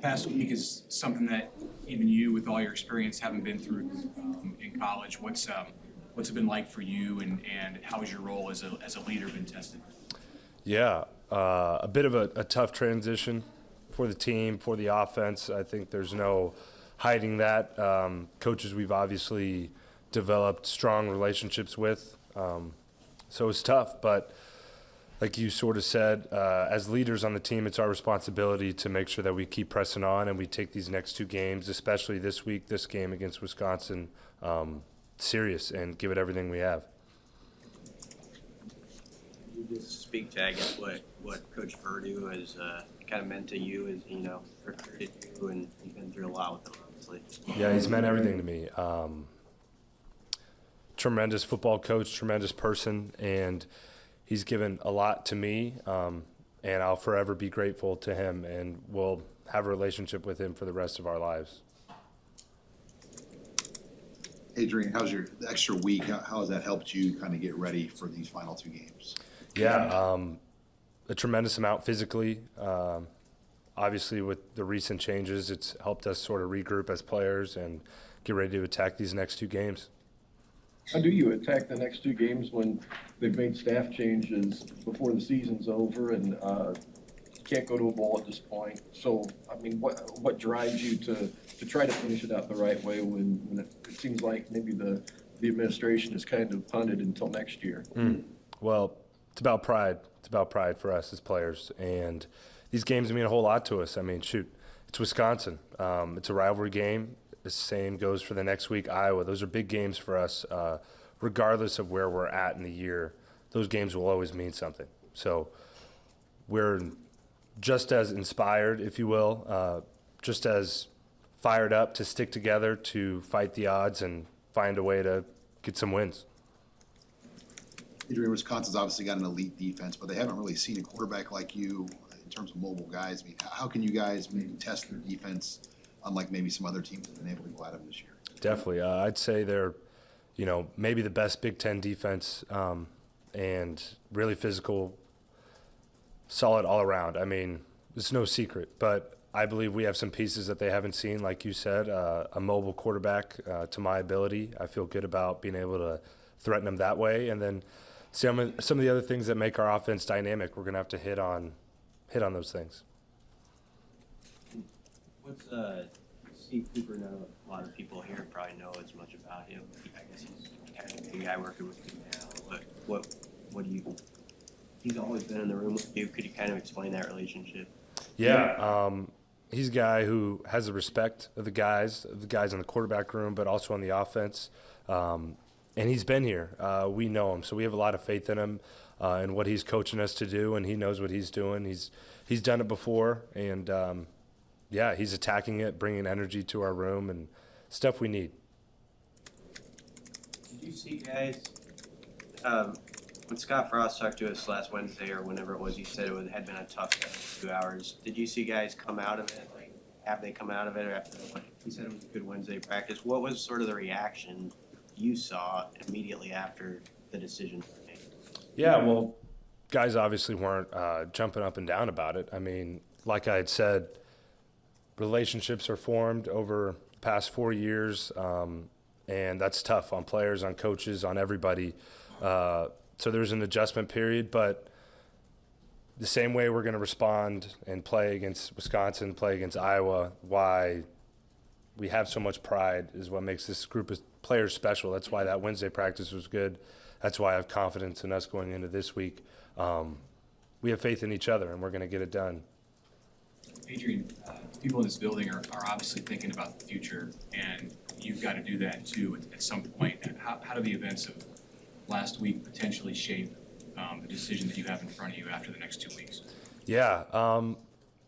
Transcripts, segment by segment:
past week is something that even you, with all your experience, haven't been through in college. What's it been like for you, and how has your role as a leader been tested? Yeah, a bit of a tough transition for the team, for the offense. I think there's no hiding that. Coaches we've obviously developed strong relationships with, so it's tough. But like you sort of said, as leaders on the team, it's our responsibility to make sure that we keep pressing on and we take these next two games, especially this week, this game against Wisconsin, serious and give it everything we have. You just speak to, I guess, what Coach Purdue has kind of meant to you, as recruited you, and you've been through a lot with him, obviously. Yeah, he's meant everything to me. Tremendous football coach, tremendous person, and he's given a lot to me, and I'll forever be grateful to him, and we'll have a relationship with him for the rest of our lives. Adrian, how's your extra week? How has that helped you kind of get ready for these final two games? Yeah, a tremendous amount physically. Obviously, with the recent changes, it's helped us sort of regroup as players and get ready to attack these next two games. How do you attack the next two games when they've made staff changes before the season's over and you can't go to a bowl at this point? So, I mean, what drives you to try to finish it out the right way when it seems like maybe the administration is kind of punted until next year? Well, it's about pride. It's about pride for us as players. And these games mean a whole lot to us. I mean, shoot, it's Wisconsin. It's a rivalry game. The same goes for the next week, Iowa. Those are big games for us. Regardless of where we're at in the year, those games will always mean something. So we're just as inspired, if you will, just as fired up to stick together to fight the odds and find a way to get some wins. Adrian, Wisconsin's obviously got an elite defense, but they haven't really seen a quarterback like you in terms of mobile guys. I mean, how can you guys maybe test their defense, unlike maybe some other teams that have been able to go at them this year? Definitely. I'd say they're, maybe the best Big Ten defense, and really physical, solid all around. I mean, it's no secret, but I believe we have some pieces that they haven't seen, like you said, a mobile quarterback to my ability. I feel good about being able to threaten them that way. And then some of the other things that make our offense dynamic, we're going to have to hit on those things. What's Steve Cooper? Know a lot of people here probably know as much about him. I guess he's kind of a big guy working with you now. But what do you? He's always been in the room with you. Could you kind of explain that relationship? Yeah, he's a guy who has the respect of the guys in the quarterback room, but also on the offense. And he's been here. We know him, so we have a lot of faith in him and what he's coaching us to do, and he knows what he's doing. He's done it before, and yeah, he's attacking it, bringing energy to our room and stuff we need. Did you see, guys, when Scott Frost talked to us last Wednesday or whenever it was, he said had been a tough 2 hours. Did you see guys come out of it? Like, have they come out of it? Or after he said it was a good Wednesday practice. What was sort of the reaction you saw immediately after the decision was made? Yeah, well, guys obviously weren't jumping up and down about it. I mean, like I had said, relationships are formed over the past 4 years, and that's tough on players, on coaches, on everybody. So there's an adjustment period, but the same way we're going to respond and play against Wisconsin, play against Iowa, why we have so much pride is what makes this group of players special. That's why that Wednesday practice was good. That's why I have confidence in us going into this week. We have faith in each other, and we're going to get it done. Adrian, people in this building are obviously thinking about the future, and you've got to do that too at some point. How do the events of last week potentially shape the decision that you have in front of you after the next 2 weeks? Yeah,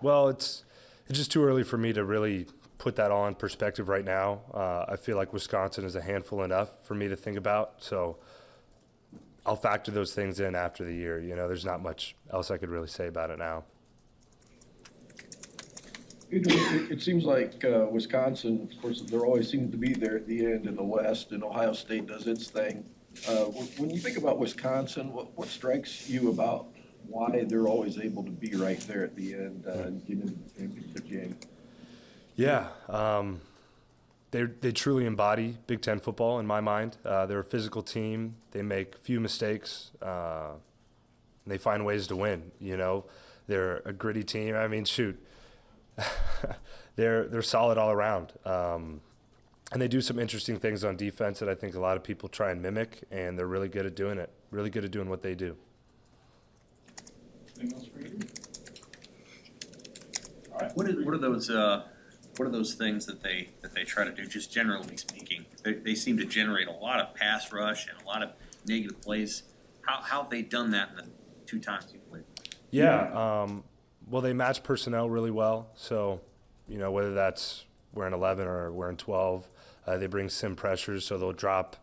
well, it's just too early for me to really put that all in perspective right now. I feel like Wisconsin is a handful enough for me to think about, so I'll factor those things in after the year. There's not much else I could really say about it now. It seems like Wisconsin, of course, there always seems to be there at the end in the West, and Ohio State does its thing. When you think about Wisconsin, what strikes you about why they're always able to be right there at the end and get into the championship game? Yeah, they truly embody Big Ten football in my mind. They're a physical team. They make few mistakes. They find ways to win. You know, they're a gritty team. I mean, shoot, they're solid all around. And they do some interesting things on defense that I think a lot of people try and mimic, and they're really good at doing it. Really good at doing what they do. Anything else for you? All right. What are those things that they try to do? Just generally speaking, they seem to generate a lot of pass rush and a lot of negative plays. How have they done that in the 2 times you've played? Yeah. Well, they match personnel really well. So, you know, whether that's we're in 11 or we're in 12, they bring sim pressures. So they'll drop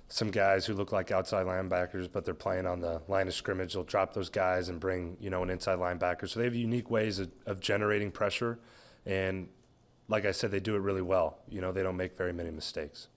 some guys who look like outside linebackers, but they're playing on the line of scrimmage. They'll drop those guys and bring, you know, an inside linebacker. So they have unique ways of generating pressure. And like I said, they do it really well. You know, they don't make very many mistakes.